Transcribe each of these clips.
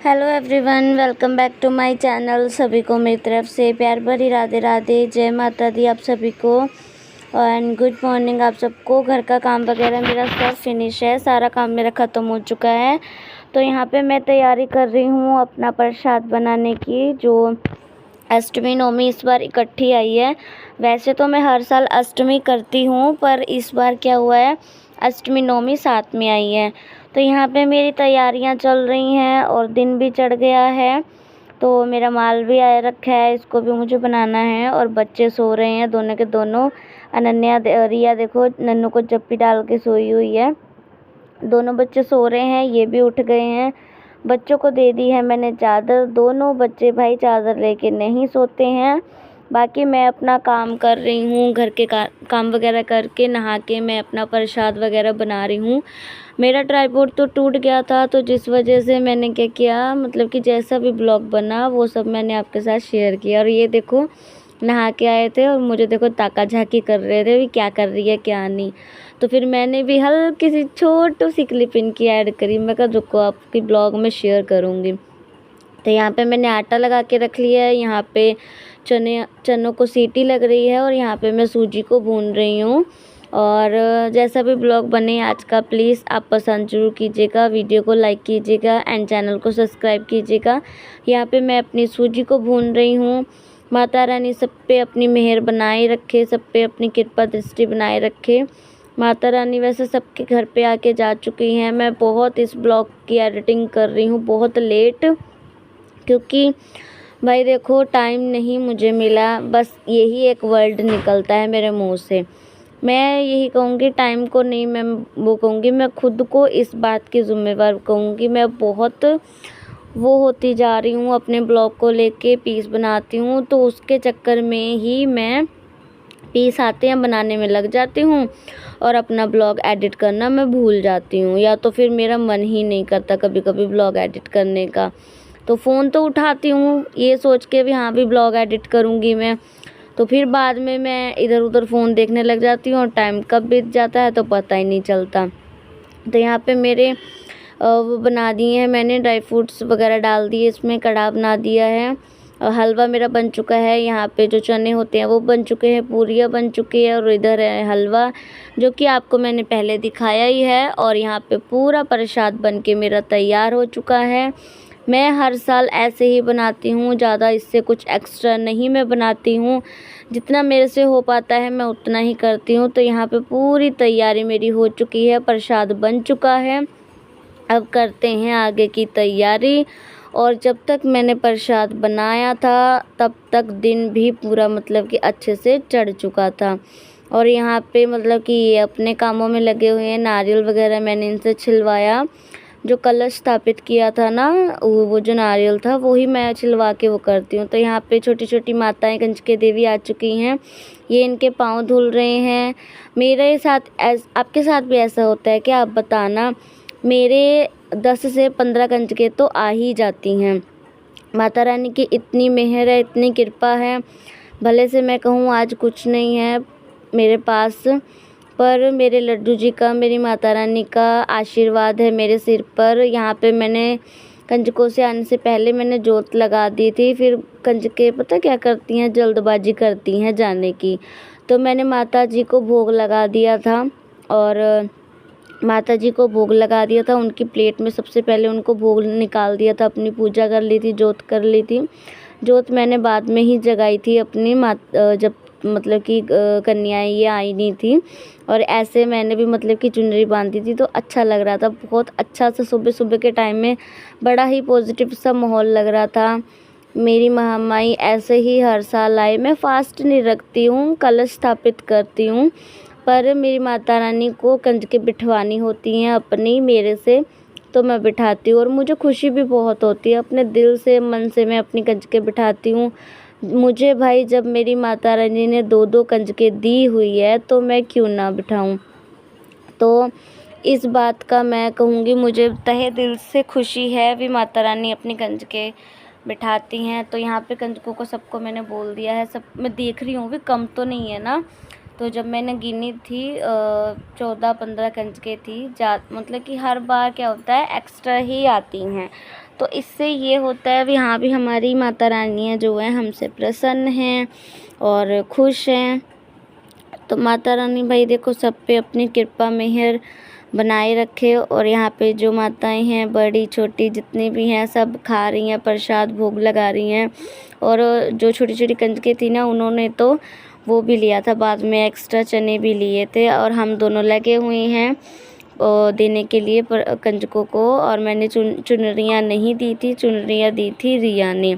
Hello everyone, welcome back to my channel. सभी को मेरी तरफ से प्यार भरी राधे राधे, जय माता दी आप सभी को। एंड गुड मॉर्निंग आप सबको। घर का काम वगैरह मेरा सब फिनिश है, सारा काम मेरा ख़त्म हो चुका है। तो यहाँ पे मैं तैयारी कर रही हूँ अपना प्रसाद बनाने की, जो अष्टमी नवमी इस बार इकट्ठी आई है। वैसे तो मैं हर साल अष्टमी करती हूँ, पर इस बार क्या हुआ है, अष्टमी नवमी साथ में आई है। तो यहाँ पे मेरी तैयारियाँ चल रही हैं और दिन भी चढ़ गया है। तो मेरा माल भी आया रखा है, इसको भी मुझे बनाना है। और बच्चे सो रहे हैं दोनों के दोनों। अनन्या रिया देखो नन्नू को जप्पी डाल के सोई हुई है। दोनों बच्चे सो रहे हैं, ये भी उठ गए हैं। बच्चों को दे दी है मैंने चादर। दोनों बच्चे भाई चादर लेके नहीं सोते हैं। बाकी मैं अपना काम कर रही हूँ, घर के काम वगैरह करके नहा के मैं अपना प्रसाद वगैरह बना रही हूँ। मेरा ट्राइपॉड तो टूट गया था, तो जिस वजह से मैंने क्या किया, मतलब कि जैसा भी ब्लॉग बना वो सब मैंने आपके साथ शेयर किया। और ये देखो नहा के आए थे और मुझे देखो ताका झाकी कर रहे थे भी क्या कर रही है क्या नहीं। तो फिर मैंने भी हल्की सी छोटी सी क्लिप इनकी ऐड करी। मैं कहा रुको आपकी ब्लॉग में शेयर करूँगी। तो यहाँ पे मैंने आटा लगा के रख लिया है। यहाँ पे चनों को सीटी लग रही है और यहाँ पे मैं सूजी को भून रही हूँ। और जैसा भी ब्लॉग बने आज का, प्लीज़ आप पसंद जरूर कीजिएगा, वीडियो को लाइक कीजिएगा एंड चैनल को सब्सक्राइब कीजिएगा। यहाँ पे मैं अपनी सूजी को भून रही हूँ। माता रानी सब पे अपनी मेहर बनाए रखे, सब पे अपनी कृपा दृष्टि बनाए रखे। माता रानी वैसे सबके घर पे आके जा चुकी हैं। मैं बहुत इस ब्लॉग की एडिटिंग कर रही हूँ बहुत लेट, क्योंकि भाई देखो टाइम नहीं मुझे मिला। बस यही एक वर्ड निकलता है मेरे मुंह से। मैं यही कहूँगी, टाइम को नहीं मैं वो कहूँगी, मैं खुद को इस बात की ज़िम्मेवार कहूँगी। मैं बहुत वो होती जा रही हूँ, अपने ब्लॉग को लेके पीस बनाती हूँ, तो उसके चक्कर में ही मैं पीस आते हैं बनाने में लग जाती हूँ और अपना ब्लॉग एडिट करना मैं भूल जाती हूँ, या तो फिर मेरा मन ही नहीं करता कभी कभी ब्लॉग एडिट करने का। तो फ़ोन तो उठाती हूँ ये सोच के भी हाँ भी ब्लॉग एडिट करूँगी मैं, तो फिर बाद में मैं इधर उधर फ़ोन देखने लग जाती हूँ और टाइम कब बीत जाता है तो पता ही नहीं चलता। तो यहाँ पे मेरे वो बना दिए हैं मैंने, ड्राई फ्रूट्स वगैरह डाल दिए, इसमें कढ़ा बना दिया है। हलवा मेरा बन चुका है। यहाँ पे जो चने होते हैं वो बन चुके हैं, पूरियाँ बन चुकी है और इधर है हलवा, जो कि आपको मैंने पहले दिखाया ही है। और यहाँ पे पूरा प्रसाद बन के मेरा तैयार हो चुका है। मैं हर साल ऐसे ही बनाती हूँ, ज़्यादा इससे कुछ एक्स्ट्रा नहीं मैं बनाती हूँ। जितना मेरे से हो पाता है मैं उतना ही करती हूँ। तो यहाँ पे पूरी तैयारी मेरी हो चुकी है, प्रसाद बन चुका है। अब करते हैं आगे की तैयारी। और जब तक मैंने प्रसाद बनाया था तब तक दिन भी पूरा मतलब कि अच्छे से चढ़ चुका था। और यहाँ पे मतलब कि ये अपने कामों में लगे हुए हैं। नारियल वगैरह मैंने इनसे छिलवाया, जो कलश स्थापित किया था ना, वो जो नारियल था वही मैं छिलवा के वो करती हूँ। तो यहाँ पे छोटी छोटी माताएं कंजके देवी आ चुकी हैं, ये इनके पाँव धुल रहे हैं। मेरे साथ आपके साथ भी ऐसा होता है क्या, आप बताना। मेरे 10 से 15 कंजके तो आ ही जाती हैं। माता रानी की इतनी मेहर है, इतनी कृपा है। भले से मैं कहूँ आज कुछ नहीं है मेरे पास, पर मेरे लड्डू जी का, मेरी माता रानी का आशीर्वाद है मेरे सिर पर। यहाँ पे मैंने कंजकों से आने से पहले मैंने जोत लगा दी थी। फिर कंजके पता क्या करती हैं, जल्दबाजी करती हैं जाने की। तो मैंने माता जी को भोग लगा दिया था और माता जी को भोग लगा दिया था। उनकी प्लेट में सबसे पहले उनको भोग निकाल दिया था, अपनी पूजा कर ली थी, जोत कर ली थी। जोत मैंने बाद में ही जगाई थी अपनी जब मतलब कि कन्याएं ये आई नहीं थी। और ऐसे मैंने भी मतलब कि चुनरी बांधी थी, तो अच्छा लग रहा था, बहुत अच्छा सा सुबह सुबह के टाइम में बड़ा ही पॉजिटिव सा माहौल लग रहा था। मेरी महामाई ऐसे ही हर साल आए। मैं फास्ट नहीं रखती हूँ, कलश स्थापित करती हूँ, पर मेरी माता रानी को कंजके बिठवानी होती हैं अपनी मेरे से, तो मैं बिठाती हूँ। और मुझे खुशी भी बहुत होती है, अपने दिल से मन से मैं अपनी कंजके बिठाती हूँ। मुझे भाई जब मेरी माता रानी ने 2-2 कंजके दी हुई है तो मैं क्यों ना बिठाऊं। तो इस बात का मैं कहूँगी मुझे तहे दिल से खुशी है भी माता रानी अपनी कंजके बिठाती हैं। तो यहाँ पे कंजकों को सबको मैंने बोल दिया है, सब मैं देख रही हूँ भी कम तो नहीं है ना। तो जब मैंने गिनी थी 14-15 कंजके थी, मतलब कि हर बार क्या होता है एक्स्ट्रा ही आती हैं। तो इससे ये होता है भी हाँ भी हमारी माता रानियाँ जो हैं हमसे प्रसन्न हैं और खुश हैं। तो माता रानी भाई देखो सब पे अपनी कृपा मेहर बनाए रखे। और यहाँ पे जो माताएं हैं बड़ी छोटी जितनी भी हैं सब खा रही हैं, प्रसाद भोग लगा रही हैं। और जो छोटी छोटी कंजकें थी ना उन्होंने तो वो भी लिया था, बाद में एक्स्ट्रा चने भी लिए थे। और हम दोनों लगे हुए हैं देने के लिए कंजकों को। और मैंने चुनरियाँ नहीं दी थी, चुनरियाँ दी थी रिया ने।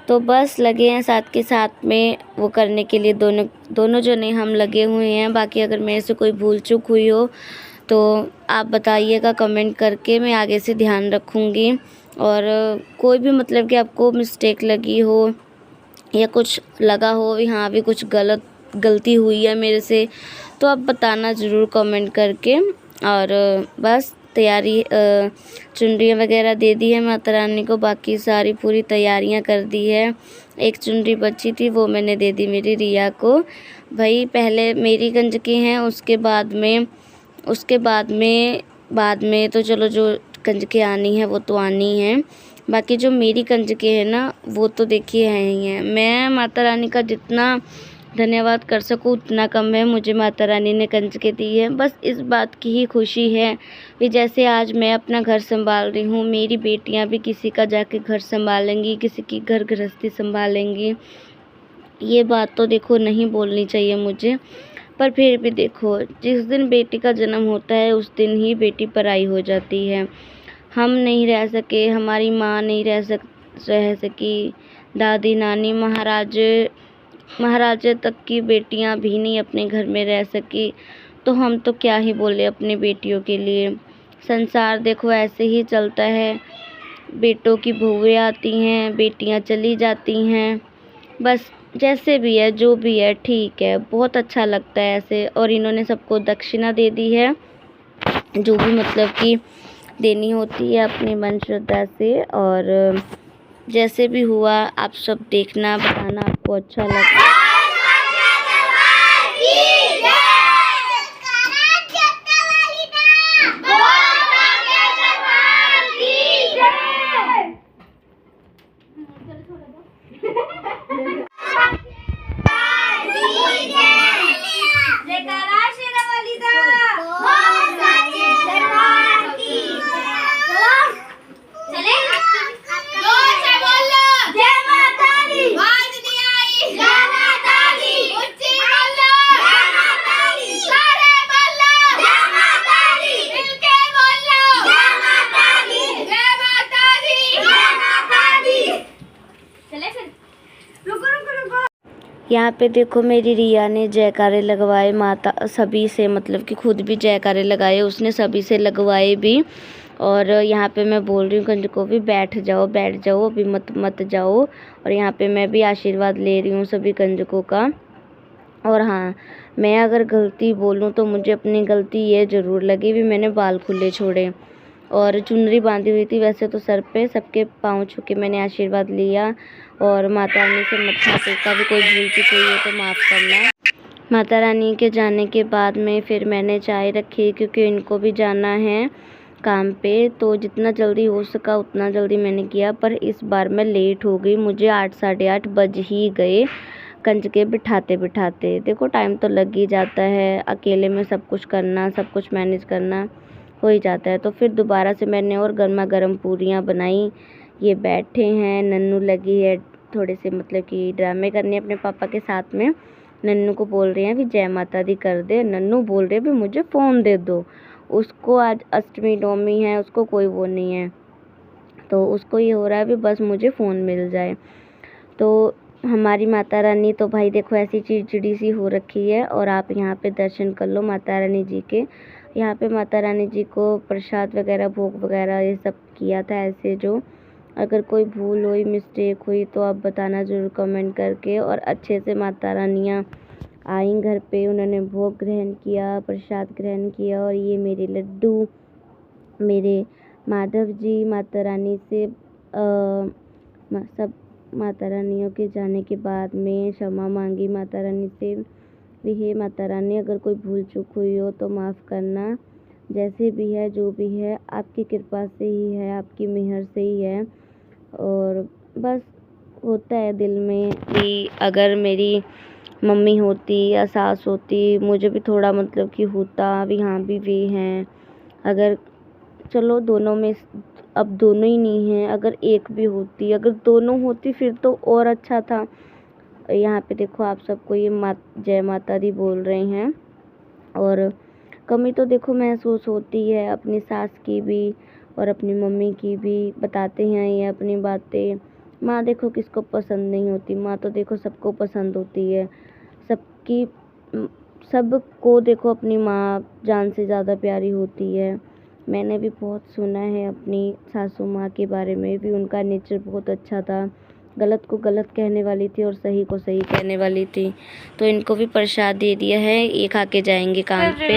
तो बस लगे हैं साथ के साथ में वो करने के लिए, दोनों जने हम लगे हुए हैं। बाकी अगर मेरे से कोई भूल चूक हुई हो तो आप बताइएगा कमेंट करके, मैं आगे से ध्यान रखूँगी। और कोई भी मतलब कि आपको मिस्टेक लगी हो या कुछ लगा हो भी हाँ भी कुछ गलती हुई है मेरे से, तो आप बताना ज़रूर कमेंट करके। और बस तैयारी चुनरियाँ वगैरह दे दी है माता रानी को, बाकी सारी पूरी तैयारियां कर दी है। एक चुनरी बची थी वो मैंने दे दी मेरी रिया को। भाई पहले मेरी कंजकें हैं, उसके बाद में तो चलो जो कंजकें आनी है वो तो आनी है। बाकी जो मेरी कंजकें हैं ना वो तो देखिए हैं ही हैं। मैं माता रानी का जितना धन्यवाद कर सकूँ उतना कम है। मुझे माता रानी ने कंजकें दी है, बस इस बात की ही खुशी है कि जैसे आज मैं अपना घर संभाल रही हूँ, मेरी बेटियाँ भी किसी का जाके घर संभालेंगी, किसी की घर गृहस्थी संभालेंगी। ये बात तो देखो नहीं बोलनी चाहिए मुझे, पर फिर भी देखो जिस दिन बेटी का जन्म होता है उस दिन ही बेटी पराई हो जाती है। हम नहीं रह सके, हमारी माँ नहीं रह सकी, दादी नानी महाराजे तक की बेटियां भी नहीं अपने घर में रह सकी, तो हम तो क्या ही बोले अपनी बेटियों के लिए। संसार देखो ऐसे ही चलता है, बेटों की बहुएं आती हैं, बेटियां चली जाती हैं, बस जैसे भी है जो भी है ठीक है, बहुत अच्छा लगता है ऐसे। और इन्होंने सबको दक्षिणा दे दी है, जो भी मतलब कि देनी होती है अपनी मन श्रद्धा से। और जैसे भी हुआ आप सब देखना, बताना आपको अच्छा लगा। यहाँ पे देखो मेरी रिया ने जयकारे लगवाए माता सभी से, मतलब कि खुद भी जयकारे लगाए, उसने सभी से लगवाए भी। और यहाँ पे मैं बोल रही हूँ कंजकों भी बैठ जाओ अभी मत जाओ। और यहाँ पे मैं भी आशीर्वाद ले रही हूँ सभी कंजकों का। और हाँ, मैं अगर गलती बोलूँ तो मुझे अपनी गलती ये ज़रूर लगी भी मैंने बाल खुले छोड़े और चुनरी बांधी हुई थी। वैसे तो सर पे सबके पाँव छू के मैंने आशीर्वाद लिया और माता रानी से मत्था टेका भी। कोई भूल चूक हुई है तो माफ़ करना। माता रानी के जाने के बाद में फिर मैंने चाय रखी, क्योंकि इनको भी जाना है काम पे, तो जितना जल्दी हो सका उतना जल्दी मैंने किया। पर इस बार मैं लेट हो गई, मुझे 8 साढ़े 8 बज ही गए कंजके बिठाते बिठाते। देखो टाइम तो लग ही जाता है, अकेले में सब कुछ करना, सब कुछ मैनेज करना हो ही जाता है। तो फिर दोबारा से मैंने और गर्मा गर्म पूरियाँ बनाई। ये बैठे हैं, नन्नू लगी है थोड़े से मतलब कि ड्रामे करने अपने पापा के साथ में। नन्नू को बोल रहे हैं भी जय माता दी कर दे, नन्नू बोल रहे भी मुझे फ़ोन दे दो। उसको आज अष्टमी नवमी है, उसको कोई वो नहीं है, तो उसको ये हो रहा है भी बस मुझे फ़ोन मिल जाए। तो हमारी माता रानी तो भाई देखो ऐसी चिड़चिड़ी सी हो रखी है। और आप यहाँ पे दर्शन कर लो माता रानी जी के। यहाँ पे माता रानी जी को प्रसाद वगैरह भोग वगैरह ये सब किया था ऐसे। जो अगर कोई भूल हुई मिस्टेक हुई तो आप बताना ज़रूर कमेंट करके। और अच्छे से माता रानियाँ आई घर पे, उन्होंने भोग ग्रहण किया, प्रसाद ग्रहण किया। और ये मेरे लड्डू, मेरे माधव जी माता रानी से सब माता रानियों के जाने के बाद में क्षमा मांगी माता रानी से भी, हे माता रानी अगर कोई भूल चूक हुई हो तो माफ़ करना। जैसे भी है जो भी है आपकी कृपा से ही है, आपकी मेहर से ही है। और बस होता है दिल में कि अगर मेरी मम्मी होती या सास होती, मुझे भी थोड़ा मतलब कि होता। अभी हाँ भी वे हैं, अगर चलो दोनों में अब दोनों ही नहीं हैं, अगर एक भी होती, अगर दोनों होती फिर तो और अच्छा था। यहाँ पे देखो आप सबको ये जय माता दी बोल रहे हैं। और कमी तो देखो महसूस होती है अपनी सास की भी और अपनी मम्मी की भी। बताते हैं ये अपनी बातें। माँ देखो किसको पसंद नहीं होती, माँ तो देखो सबको पसंद होती है। सबकी सबको देखो अपनी माँ जान से ज़्यादा प्यारी होती है। मैंने भी बहुत सुना है अपनी सासू माँ के बारे में भी, उनका नेचर बहुत अच्छा था। गलत को गलत कहने वाली थी और सही को सही कहने वाली थी। तो इनको भी प्रसाद दे दिया है, ये खा के जाएंगे काम पे।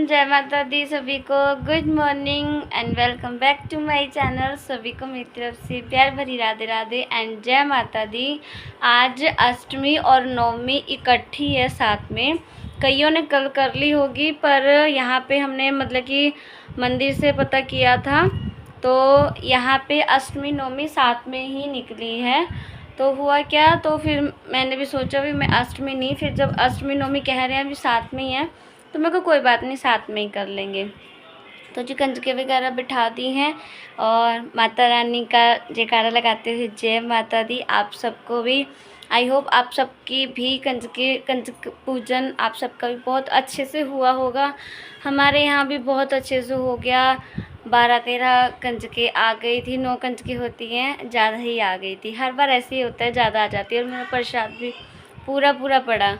जय माता दी सभी को, good morning and welcome back to my channel. सभी को मेरी तरफ से प्यार भरी राधे राधे एंड जय माता दी। आज अष्टमी और नवमी इकट्ठी है साथ में। कईयों ने कल कर ली होगी, पर यहाँ पे हमने मतलब कि मंदिर से पता किया था तो यहाँ पे अष्टमी नवमी साथ में ही निकली है। तो हुआ क्या, तो फिर मैंने भी सोचा भी मैं अष्टमी नहीं, फिर जब अष्टमी नवमी कह रहे हैं अभी साथ में ही है तो मेरे को कोई बात नहीं, साथ में ही कर लेंगे। तो जी कंजके वगैरह बिठा दी हैं और माता रानी का जयकारा लगाते हुए जय माता दी। आप सबको भी आई होप आप सबकी भी कंजक पूजन आप सबका भी बहुत अच्छे से हुआ होगा। हमारे यहाँ भी बहुत अच्छे से हो गया। 12-13 कंजके आ गई थी, 9 कंजके होती हैं, ज़्यादा ही आ गई थी। हर बार ऐसे ही होता है, ज़्यादा आ जाती है। और मेरा प्रसाद भी पूरा पड़ा।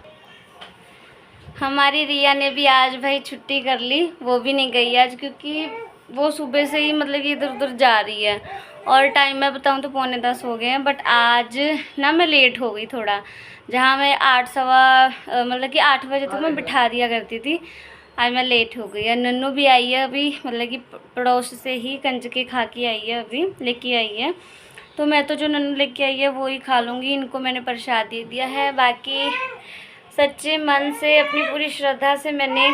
हमारी रिया ने भी आज भाई छुट्टी कर ली, वो भी नहीं गई आज, क्योंकि वो सुबह से ही मतलब कि इधर उधर जा रही है। और टाइम मैं बताऊँ तो 9:45 हो गए हैं, बट आज ना मैं लेट हो गई थोड़ा। जहाँ मैं 8 बजे तक मैं बिठा दिया करती थी, आज मैं लेट हो गई। और नन्नू भी आई है अभी, मतलब कि पड़ोस से ही कंजके खा के आई है, अभी लेके आई है। तो मैं तो जो नन्नू लेके आई है वो ही खा लूँगी। इनको मैंने प्रसाद दे दिया है। बाकी सच्चे मन से अपनी पूरी श्रद्धा से मैंने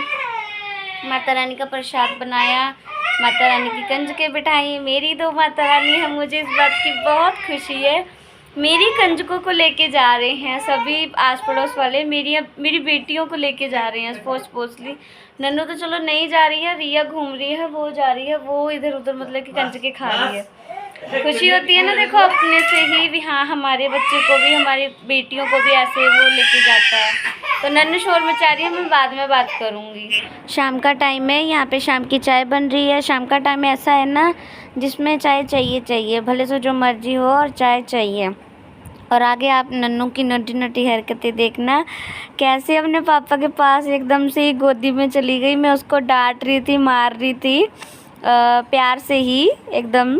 माता रानी का प्रसाद बनाया, माता रानी की कंजके बिठाई। मेरी 2 माता रानी है, मुझे इस बात की बहुत खुशी है। मेरी कंजकों को लेके जा रहे हैं सभी आस पड़ोस वाले, मेरी बेटियों को लेके जा रहे हैं स्पोर्ट्सली। नन्नू तो चलो नहीं जा रही है, रिया घूम रही है, वो जा रही है, वो इधर उधर मतलब कि कंजके खा रही है। खुशी होती है ना देखो अपने से ही भी, हाँ हमारे बच्चे को भी, हमारी बेटियों को भी ऐसे वो लेके जाता है। तो नन्नू शोर मचा रही है, मैं बाद में बात करूँगी। शाम का टाइम है, यहाँ पे शाम की चाय बन रही है। शाम का टाइम ऐसा है ना जिसमें चाय चाहिए, भले से जो मर्जी हो और चाय चाहिए। और आगे आप नन्नू की नटी हरकतें देखना, कैसे अपने पापा के पास एकदम से ही गोदी में चली गई। मैं उसको डांट रही थी, मार रही थी, प्यार से ही एकदम।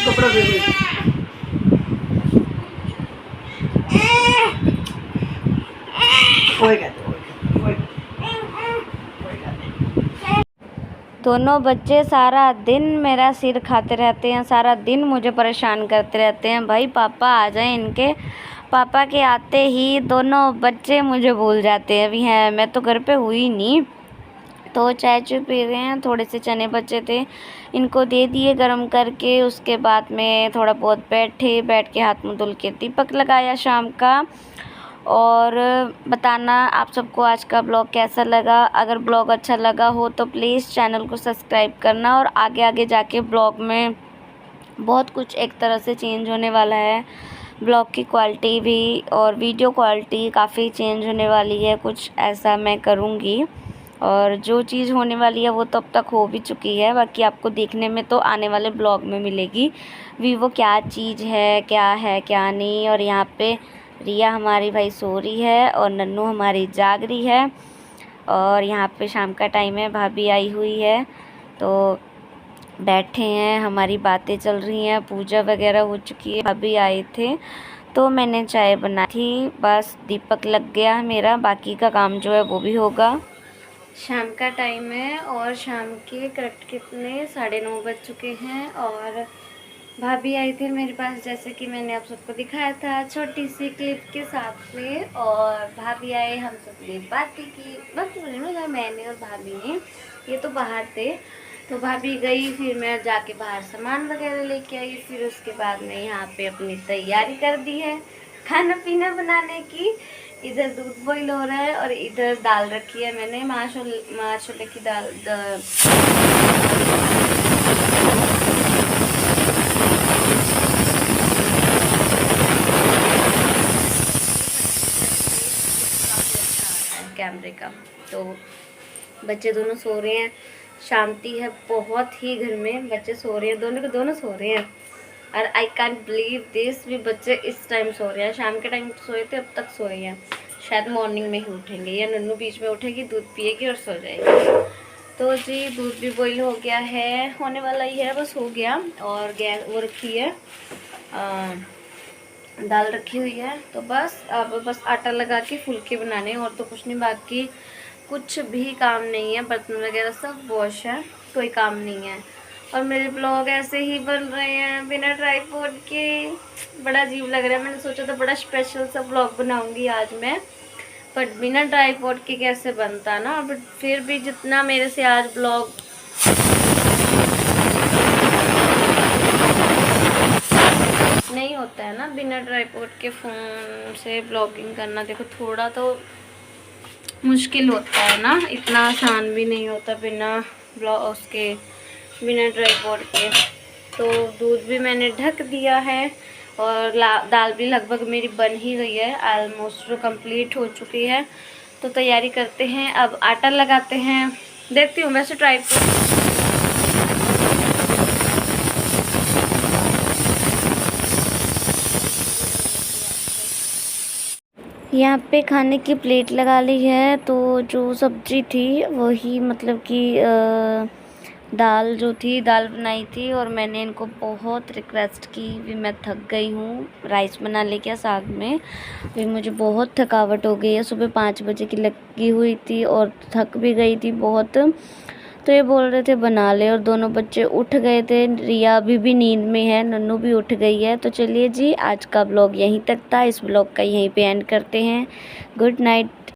कपड़ा दे दे। दोनों बच्चे सारा दिन मेरा सिर खाते रहते हैं, सारा दिन मुझे परेशान करते रहते हैं। भाई पापा आ जाएं इनके। पापा के आते ही दोनों बच्चे मुझे भूल जाते हैं। अभी हैं, मैं तो घर पे हुई नहीं। तो चाय पी रहे हैं, थोड़े से चने बचे थे, इनको दे दिए गरम करके। उसके बाद में थोड़ा बहुत बैठ के हाथ मुँह धुल के दीपक लगाया शाम का। और बताना आप सबको आज का ब्लॉग कैसा लगा। अगर ब्लॉग अच्छा लगा हो तो प्लीज़ चैनल को सब्सक्राइब करना। और आगे जाके ब्लॉग में बहुत कुछ एक तरह से चेंज होने वाला है। ब्लॉग की क्वालिटी भी और वीडियो क्वालिटी काफ़ी चेंज होने वाली है, कुछ ऐसा मैं करूँगी। और जो चीज़ होने वाली है वो तो अब तक हो भी चुकी है, बाकी आपको देखने में तो आने वाले ब्लॉग में मिलेगी वो क्या चीज़ है क्या नहीं। और यहाँ पे रिया हमारी भाई सो रही है और नन्नू हमारी जाग रही है। और यहाँ पे शाम का टाइम है, भाभी आई हुई है तो बैठे हैं, हमारी बातें चल रही हैं, पूजा वगैरह हो चुकी है। भाभी आए थे तो मैंने चाय बनाई थी, बस दीपक लग गया मेरा, बाकी का काम जो है वो भी होगा। शाम का टाइम है और शाम के करेक्ट कितने 9:30 बज चुके हैं। और भाभी आई थी मेरे पास, जैसे कि मैंने आप सबको दिखाया था छोटी सी क्लिप के साथ में। और भाभी आए, हम सब ने बातें की, बस मतलब मैंने और भाभी ने। ये तो बाहर थे, तो भाभी गई, फिर मैं जाके बाहर सामान वगैरह लेके आई। फिर उसके बाद में यहाँ पे अपनी तैयारी कर दी है खाना पीना बनाने की। इधर दूध बॉईल हो रहा है और इधर दाल रखी है मैंने, माँ छोले की दाल। कैमरे का तो बच्चे दोनों सो रहे हैं, शांति है बहुत ही घर में, बच्चे सो रहे हैं, दोनों के दोनों सो रहे हैं। और आई कैंट बिलीव दिस भी, बच्चे इस टाइम सो रहे हैं। शाम के टाइम सोए थे, अब तक सोए हैं। शायद मॉर्निंग में ही उठेंगे, या नन्नू बीच में उठेगी, दूध पिएगी और सो जाएगी। तो जी दूध भी बॉईल हो गया है, होने वाला ही है, बस हो गया। और गैस वो रखी है, दाल रखी हुई है। तो बस अब बस आटा लगा के फुलके बनाने, और तो कुछ नहीं, बाकी कुछ भी काम नहीं है। बर्तन वगैरह सब वॉश है, कोई काम नहीं है। और मेरे ब्लॉग ऐसे ही बन रहे हैं बिना ट्राइपॉड के, बड़ा अजीब लग रहा है। मैंने सोचा था बड़ा स्पेशल सा ब्लॉग बनाऊंगी आज मैं, बट बिना ट्राइपॉड के कैसे बनता ना। बट फिर भी जितना मेरे से आज ब्लॉग नहीं होता है ना बिना ट्राइपॉड के फ़ोन से ब्लॉगिंग करना, देखो थोड़ा तो मुश्किल होता है ना, इतना आसान भी नहीं होता बिना बिना ट्राइपॉड के। तो दूध भी मैंने ढक दिया है और दाल भी लगभग मेरी बन ही गई है, ऑलमोस्ट जो कंप्लीट हो चुकी है। तो तैयारी करते हैं, अब आटा लगाते हैं। देखती हूँ वैसे ट्राइपॉड यहाँ पे खाने की प्लेट लगा ली है। तो जो सब्जी थी वही, मतलब कि दाल जो थी, दाल बनाई थी। और मैंने इनको बहुत रिक्वेस्ट की भी, मैं थक गई हूँ, राइस बना ले क्या साथ में। भी मुझे बहुत थकावट हो गई है, सुबह 5 बजे की लगी हुई थी और थक भी गई थी बहुत। तो ये बोल रहे थे बना ले, और दोनों बच्चे उठ गए थे। रिया अभी भी नींद में है, नन्नू भी उठ गई है। तो चलिए जी, आज का ब्लॉग यहीं तक था, इस ब्लॉग का यहीं पे एंड करते हैं। Good night.